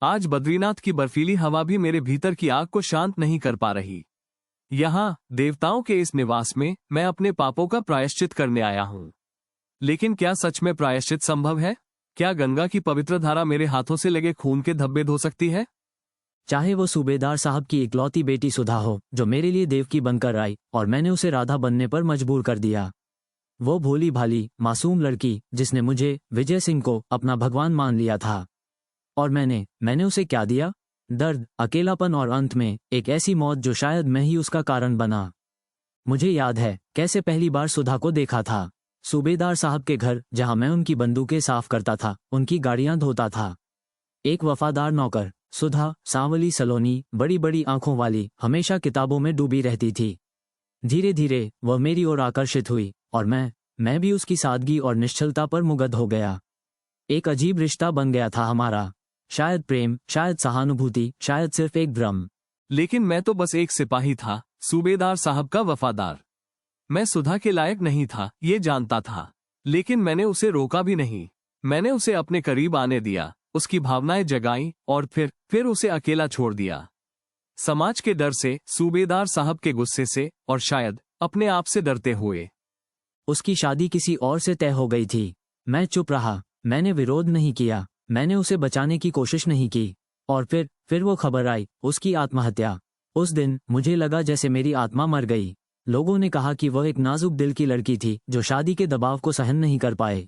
आज बद्रीनाथ की बर्फीली हवा भी मेरे भीतर की आग को शांत नहीं कर पा रही। यहाँ देवताओं के इस निवास में मैं अपने पापों का प्रायश्चित करने आया हूँ। लेकिन क्या सच में प्रायश्चित संभव है? क्या गंगा की पवित्र धारा मेरे हाथों से लगे खून के धब्बे धो सकती है? चाहे वो सूबेदार साहब की इकलौती बेटी सुधा हो, जो मेरे लिए देवकी बनकर आई और मैंने उसे राधा बनने पर मजबूर कर दिया। वो भोली भाली मासूम लड़की जिसने मुझे विजय सिंह को अपना भगवान मान लिया था। और मैंने उसे क्या दिया? दर्द, अकेलापन और अंत में एक ऐसी मौत जो शायद मैं ही उसका कारण बना। मुझे याद है कैसे पहली बार सुधा को देखा था। सूबेदार साहब के घर, जहां मैं उनकी बंदूकें साफ करता था, उनकी गाड़ियां धोता था। एक वफादार नौकर। सुधा सांवली सलोनी, बड़ी बड़ी आंखों वाली, हमेशा किताबों में डूबी रहती थी। धीरे धीरे वह मेरी ओर आकर्षित हुई और मैं भी उसकी सादगी और निश्चलता पर मुग्ध हो गया। एक अजीब रिश्ता बन गया था हमारा। शायद प्रेम, शायद सहानुभूति, शायद सिर्फ एक भ्रम। लेकिन मैं तो बस एक सिपाही था, सूबेदार साहब का वफादार। मैं सुधा के लायक नहीं था, ये जानता था। लेकिन मैंने उसे रोका भी नहीं। मैंने उसे अपने करीब आने दिया, उसकी भावनाएं जगाई और फिर उसे अकेला छोड़ दिया। समाज के डर से, सूबेदार साहब के गुस्से से और शायद अपने आप से डरते हुए। उसकी शादी किसी और से तय हो गई थी। मैं चुप रहा। मैंने विरोध नहीं किया। मैंने उसे बचाने की कोशिश नहीं की। और फिर वो खबर आई, उसकी आत्महत्या। उस दिन मुझे लगा जैसे मेरी आत्मा मर गई। लोगों ने कहा कि वह एक नाजुक दिल की लड़की थी जो शादी के दबाव को सहन नहीं कर पाए।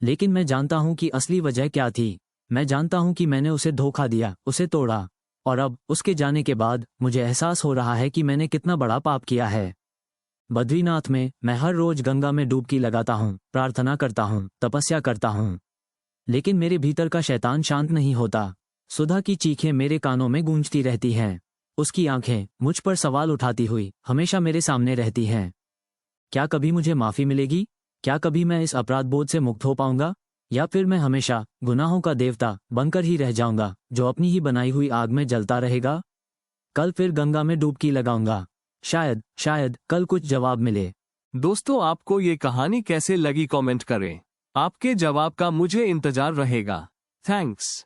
लेकिन मैं जानता हूं कि असली वजह क्या थी। मैं जानता हूं कि मैंने उसे धोखा दिया, उसे तोड़ा। और अब उसके जाने के बाद मुझे एहसास हो रहा है कि मैंने कितना बड़ा पाप किया है। बद्रीनाथ में मैं हर रोज गंगा में डुबकी लगाता हूँ, प्रार्थना करता हूँ, तपस्या करता हूँ। लेकिन मेरे भीतर का शैतान शांत नहीं होता। सुधा की चीखें मेरे कानों में गूंजती रहती हैं। उसकी आंखें मुझ पर सवाल उठाती हुई हमेशा मेरे सामने रहती हैं। क्या कभी मुझे माफी मिलेगी? क्या कभी मैं इस अपराध बोझ से मुक्त हो पाऊंगा? या फिर मैं हमेशा गुनाहों का देवता बनकर ही रह जाऊंगा, जो अपनी ही बनाई हुई आग में जलता रहेगा? कल फिर गंगा में डुबकी लगाऊंगा। शायद कल कुछ जवाब मिले। दोस्तों, आपको ये कहानी कैसे लगी कमेंट करें। आपके जवाब का मुझे इंतजार रहेगा। थैंक्स।